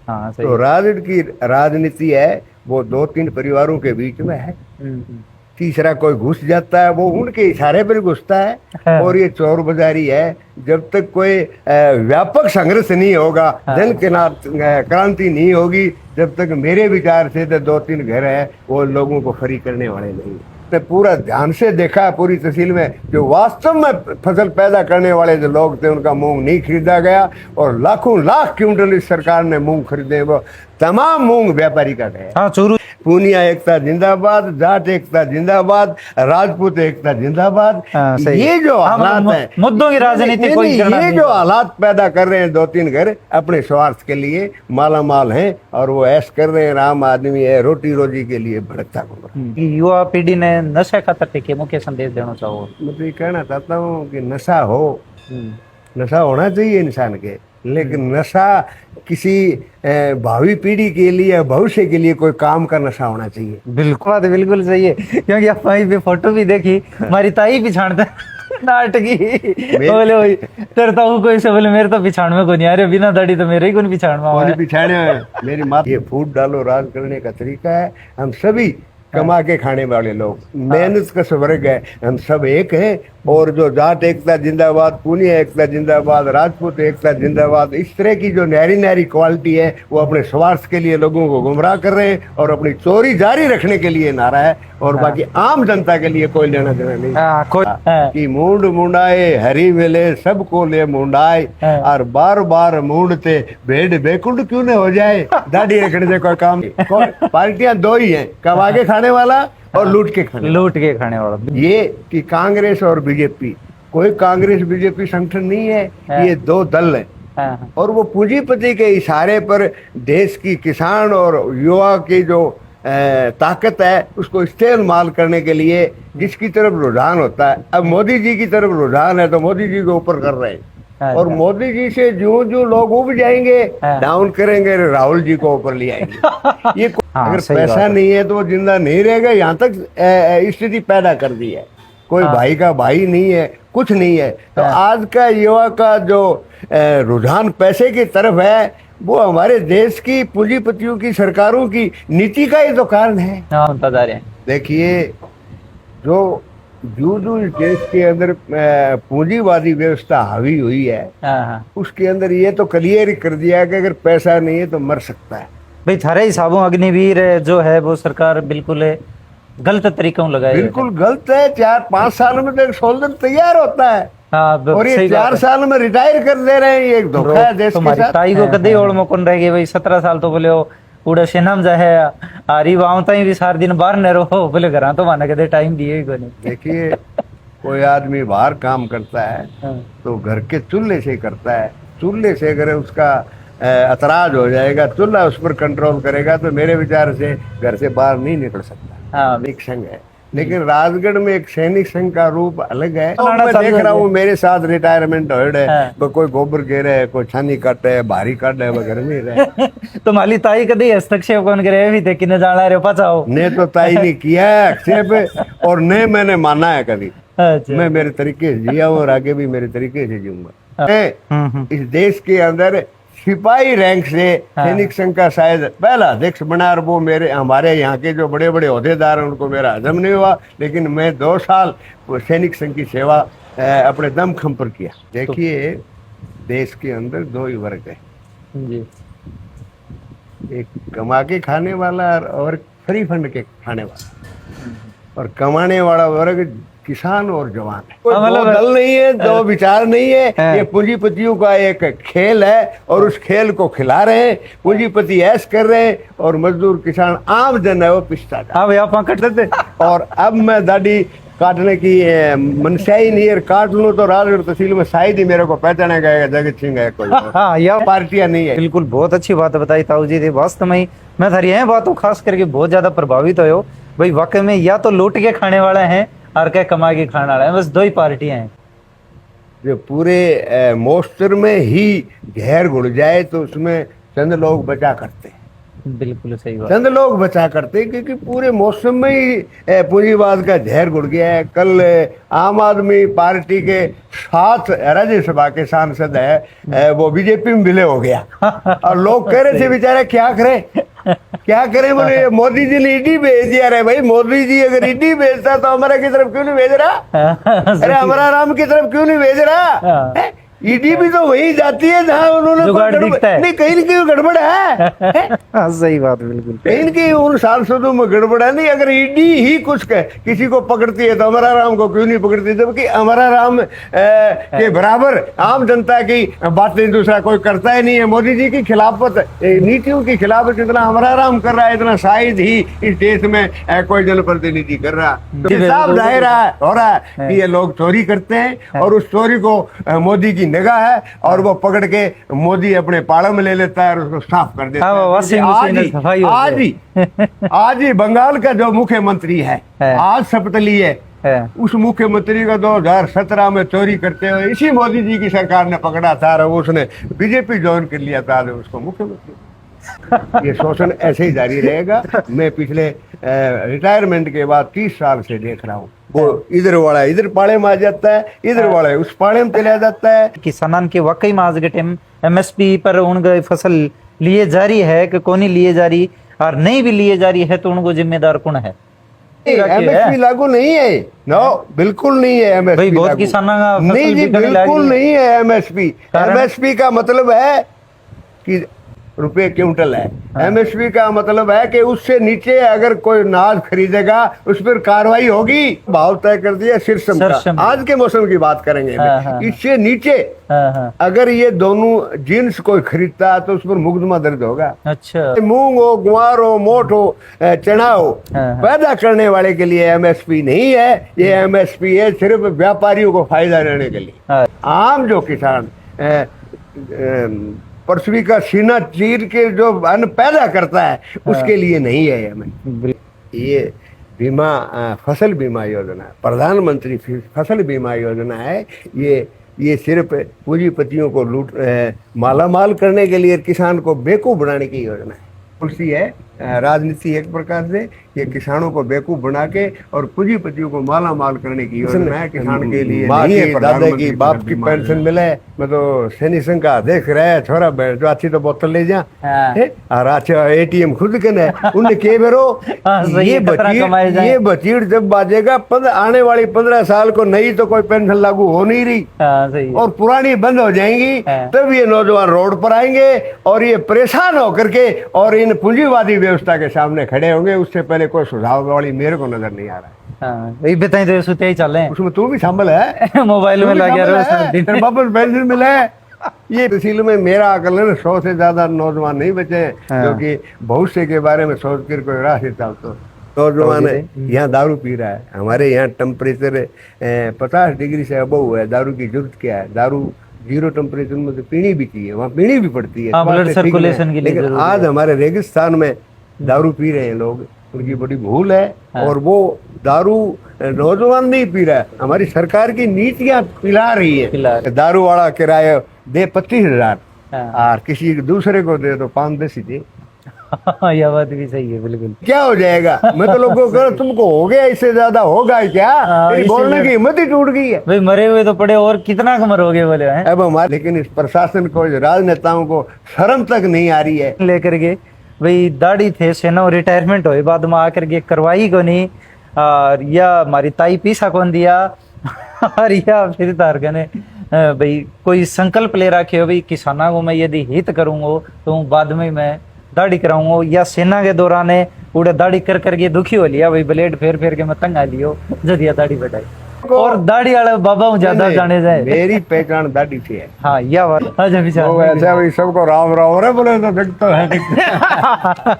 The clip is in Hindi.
हाँ सही तो राजनीति की राजनीति है वो 2-3 परिवारों के बीच में है। तीसरा कोई घुस जाता है वो उनके इशारे पर घुसता है। हाँ। और ये चोर बाजारी है। जब तक कोई व्यापक संघर्ष नहीं होगा, हाँ। जन क्रांति नहीं होगी, जब तक मेरे विचार से तो 2-3 घर है वो लोगों को फ्री करने वाले नहीं। तो पूरा ध्यान से देखा है पूरी तहसील में, जो वास्तव में फसल पैदा करने वाले जो लोग थे उनका मूंग नहीं खरीदा गया। और लाखों लाख क्विंटल इस सरकार ने मूंग खरीदे, वो तमाम मूंग व्यापारी का गया। हाँ चूरू पूनिया एकता जिंदाबाद, जाट एकता जिंदाबाद, राजपूत एकता जिंदाबाद। हाँ, सही। ये जो हाँ, हालात है, मुद्दों की राजनीति कोई करना ये नहीं जो है। हालात पैदा कर रहे हैं 2-3 घर अपने स्वार्थ के लिए माला माल हैं और वो ऐश कर रहे हैं। आम आदमी है रोटी रोजी के लिए भड़कता घूम रहा है। युवा पीढ़ी ने नशे खतरे के मुख्य संदेश देना चाहो? मैं तो ये कहना चाहता हूँ कि नशा हो, नशा होना चाहिए इंसान के, लेकिन नशा किसी भावी पीढ़ी के लिए भविष्य के लिए कोई काम का नशा होना चाहिए। बिल्कुल बात बिल्कुल सही है, क्योंकि आप वहीं पे फोटो भी देखी, हमारी ताई पिछाड़ता नाटकी बोले वही करता हूँ कोई से बोले मेरे तो पिछाड़ में को नहीं आ रहे, बिना दाढ़ी तो मेरे ही को नहीं पिछाड़ में पिछाड़े मेरी माँ। ये फूट डालो राज करने का तरीका है। हम सभी कमा के खाने वाले लोग, मेहनत का स्वर्ग है, हम सब एक हैं। और जो जाट एकता जिंदाबाद, पूनिया एकता जिंदाबाद, राजपूत एकता जिंदाबाद, इस तरह की जो न्यारी न्यारी क्वालिटी है वो अपने स्वार्थ के लिए लोगों को गुमराह कर रहे हैं और अपनी चोरी जारी रखने के लिए नारा है। और बाकी आम जनता के लिए कोई लेना देना नहीं। कि मूंड मुंडाए हरी मिले सबको ले मुंडाए, और बार बार मूंडते भेड़ बेकुंड क्यों न हो जाए। दाढ़ी रखने से कोई काम नहीं। पार्टियां 2 ही हैं, कमा के खाने वाला और लूट के खाने वाला। ये कि कांग्रेस और बीजेपी, कोई कांग्रेस बीजेपी संगठन नहीं है, ये 2 दल है। और वो पूंजीपति के इशारे पर देश की किसान और युवा की जो ताकत है उसको इस्तेमाल करने के लिए जिसकी तरफ रुझान होता है। अब मोदी जी की तरफ रुझान है तो मोदी जी को ऊपर कर रहे हैं। और मोदी जी से जो जो लोग उब जाएंगे डाउन करेंगे, राहुल जी को ऊपर ले आएंगे। ये अगर पैसा नहीं है तो वो जिंदा नहीं रहेगा। यहाँ तक स्थिति पैदा कर दी है। कोई भाई का भाई नहीं है, कुछ नहीं है। तो आज का युवा का जो रुझान पैसे की तरफ है वो हमारे देश की पूंजीपतियों की सरकारों की नीति का ही तो कारण है। देखिए जो इस देश के अंदर पूंजीवादी व्यवस्था हावी हुई है उसके अंदर ये तो क्लियर कर दिया कि अगर पैसा नहीं है तो मर सकता है। भाई थारे हिसाबों अग्निवीर जो है वो सरकार बिल्कुल गलत तरीकों लगाए, बिल्कुल गलत है। 4-5 साल में तो एक सोल्जर तैयार होता है और ये 4 साल में रिटायर कर दे रहे हैं। ये एक धोखा है देश के साथ। ताई को कदे ओड़ मकोन रह गई भाई 17 साल तो बोले पूरा सेना में जाए आरी वाव ताई भी सार दिन बाहर न रहो बोले घर तो माना कदे टाइम दिए को नहीं। देखिए कोई आदमी बाहर काम करता है तो घर के चूल्हे से करता है। चूल्हे से अगर उसका एतराज हो जाएगा, चूल्हा उस पर कंट्रोल करेगा तो मेरे विचार से घर से बाहर नहीं निकल सकता। एक संघ है, लेकिन राजगढ़ में एक सैनिक संघ का रूप अलग है। तो मैं देख रहा हूँ मेरे साथ रिटायरमेंट हो रहे, कोई गोबर गिरे है, कोई छानी काट है, भारी काट है, वगैरह नहीं रहे। तो माली ताई कभी हस्तक्षेप कौन करे भी थे कि न जाना रहे पचाओ ने तो ताई ने किया है हस्तक्षेप और ने मैंने माना है कभी। मैं मेरे तरीके से जिया हूँ और आगे भी मेरे तरीके से जीऊंगा। इस देश के अंदर सिपाही रैंक से सैनिक संघ का शायद पहला अध्यक्ष बना और वो मेरे हमारे यहाँ के जो बड़े बड़े ओहदेदार हैं उनको मेरा हजम नहीं हुआ, लेकिन मैं 2 साल सैनिक संघ की सेवा अपने दमखम पर किया। देखिए देश के अंदर 2 ही वर्ग है, एक कमा के खाने वाला और फ्री फंड के खाने वाला। और कमाने वाला वर्ग किसान और जवान है। कोई 2 दल नहीं है, 2 विचार नहीं है। ये पूंजीपतियों का एक खेल है और उस खेल को खिला रहे हैं। पूंजीपति ऐश कर रहे हैं और मजदूर किसान आम जन है वो पिछता जाए। और अब मैं दाढ़ी काटने की मनसा ही नहीं है, काट लूं तो राजगढ़ तहसील में शायद ही मेरे को पहचाना गया जगत सिंह है कोई। यह पार्टियां नहीं है। बिल्कुल बहुत अच्छी बात बताई ताऊ जी थी। वास्तव में मैं थारी यह बातों खास करके बहुत ज्यादा प्रभावित हो भाई। वाकई में या तो लूट के खाने वाला है और क्या कमा के खाने वाला है, बस 2 ही पार्टियां हैं। जो पूरे मोस्टर में ही घेर घुड़ जाए तो उसमें चंद लोग बचा करते हैं। बिल्कुल सही बात। चंद लोग बचा करते, क्योंकि पूरे मौसम में ही पूंजीवाद का जहर घुल गया है। कल आम आदमी पार्टी के 7 राज्यसभा के सांसद है वो बीजेपी में विलय हो गया। और लोग कह रहे थे बेचारे क्या करें क्या करें, बोले मोदी जी ने ईडी भेज दिया। रे भाई, मोदी जी अगर ईडी भेजता तो हमारा की तरफ क्यों नहीं भेज रहा? अरे हमारा राम की तरफ क्यों नहीं भेज रहा? ईडी भी तो वही जाती है जहाँ उन्होंने नहीं, कहीं न कहीं गड़बड़ है। सही बात, बिल्कुल कहीं न कहीं उन सांसदों में गड़बड़ है। नहीं, अगर ईडी ही कुछ किसी को पकड़ती है तो हमारा राम को क्यों नहीं पकड़ती? जबकि हमारा राम के बराबर आम जनता की बातें दूसरा कोई करता ही नहीं है। मोदी जी की खिलाफत, नीतियों की खिलाफत जितना हमारा राम कर रहा है, इतना शायद ही इस देश में कोई जनप्रतिनिधि कर रहा। तो साफ जाहिर हो रहा है कि ये लोग चोरी करते हैं और उस चोरी को मोदी की निगाह है और वो पकड़ के मोदी अपने पाड़ा में ले लेता है और उसको साफ कर देता है। आज ही बंगाल का जो मुख्यमंत्री है आज शपथ ली है, उस मुख्यमंत्री को 2017 में चोरी करते हुए इसी मोदी जी की सरकार ने पकड़ा था और उसने बीजेपी ज्वाइन कर लिया था, उसको मुख्यमंत्री। ये शोषण ऐसे ही जारी रहेगा। मैं पिछले रिटायरमेंट के बाद 30 साल से देख रहा हूँ। वो इधर वाला इधर पाड़े में आ जाता है, इधर वाला उस पाड़े में चला जाता है। किसानां के वाकई में आज के टाइम एमएसपी पर उनका फसल लिए जा रही है कि कौन ही लिए जा रही, और नहीं भी लिए जा रही है तो उनको जिम्मेदार कौन है? एमएसपी लागू नहीं है। नो, बिल्कुल नहीं है एमएसपी। बहुत किसानों का नहीं जी, बिल्कुल नहीं है एमएसपी। एमएसपी का मतलब है कि रुपए क्विंटल है। एमएसपी का मतलब है कि उससे नीचे अगर कोई अनाज खरीदेगा उस पर कार्रवाई होगी। भाव तय कर दिया सिरसम का, आज के मौसम की बात करेंगे। इससे नीचे अगर ये दोनों जींस कोई खरीदता है तो उस पर मुकदमा दर्ज होगा। अच्छा, मूंग हो, गुआर हो, मोट हो, चना हो, पैदा करने वाले के लिए एमएसपी नहीं है। ये एमएसपी है सिर्फ व्यापारियों को फायदा देने के लिए। आम जो किसान पृथ्वी का सीना चीर के जो अन्न पैदा करता है उसके लिए नहीं है हमें। ये बीमा फसल बीमा योजना, प्रधानमंत्री फसल बीमा योजना है। ये सिर्फ पूंजीपतियों को लूट मालामाल करने के लिए, किसान को बेवकूफ बनाने की योजना है। पॉलिसी है, राजनीति एक प्रकार से ये किसानों को बेवकूफ बना के और पूंजीपतियों को माला माल करने की योजना है। किसान के लिए नहीं है। दादा की बाप की पेंशन मिले, मैं तो सैनिक संघ का देख रहा है छोरा जो अच्छी तो बोतल ले जा और अच्छा एटीएम खुद के न उन्हें के बेरो ये बचीड़ जब बाजेगा आने वाली 15 साल को नई तो कोई पेंशन लागू हो नहीं रही और पुरानी बंद हो जाएंगी, तब ये नौजवान रोड पर आएंगे और ये परेशान होकर के और इन पूंजीवादी व्यवस्था के सामने खड़े होंगे। उससे पहले कोई सुझाव वाली मेरे को नजर नहीं आ रहा है। बताई तो सुते ही चल रहे हैं, उसमें तू भी शामिल है। मोबाइल में लगे रहो, वापस पेंशन मिला है। ये तहसील में मेरा आकलन 100 से ज्यादा नौजवान नहीं बचे हैं जो कि भविष्य के बारे में सोच कर कोई राह से चलते। नौजवान यहाँ दारू पी रहा है। हमारे यहाँ टेम्परेचर 50 डिग्री से अबव है। दारू की जरूरत क्या है? दारू 0 टेम्परेचर में तो पीनी भी चाहिए, वहाँ पीनी भी पड़ती है ब्लड सर्कुलेशन के लिए। लेकिन आज हमारे रेगिस्तान में दारू पी रहे हैं लोग, उनकी बड़ी भूल है। और वो दारू नौजवान नहीं पी रहा है, हमारी सरकार की नीतियां पिला रही है। दारू वाला किराया दे 25,000 और किसी दूसरे को दे तो 5-10 दे। यह बात भी सही है, बिल्कुल। क्या हो जाएगा? मैं तो लोगों को कह तुमको हो गया, इससे ज्यादा होगा क्या? बोलने की हिम्मत ही टूट गई है। भाई मरे हुए तो पड़े और कितना मरोगे बोले हैं। अब हमारे लेकिन इस प्रशासन को, राजनेताओं को शर्म तक नहीं आ रही है। लेकर के भाई दाढ़ी थे सेना रिटायरमेंट हो बाद में आकर के करवाई को नहीं, और या हमारी ताई पीसा कौन दिया और या फिर तारका ने भाई कोई संकल्प ले रखे हो भाई किसानों को मैं यदि हित करूंगा तो बाद में मैं दाढ़ी कराऊंगा, या सेना के दौरान उड़े दाढ़ी कर करके दुखी हो लिया भाई ब्लेड फेर फेर के मैं तंग आ लियो जदिया दाढ़ी बढ़ाई और दाढ़ी वाले बाबा ज्यादा जाने जाए। मेरी पहचान दाढ़ी से है। हाँ, यह बात अच्छा भाई सबको राम राम बोले तो देखता है।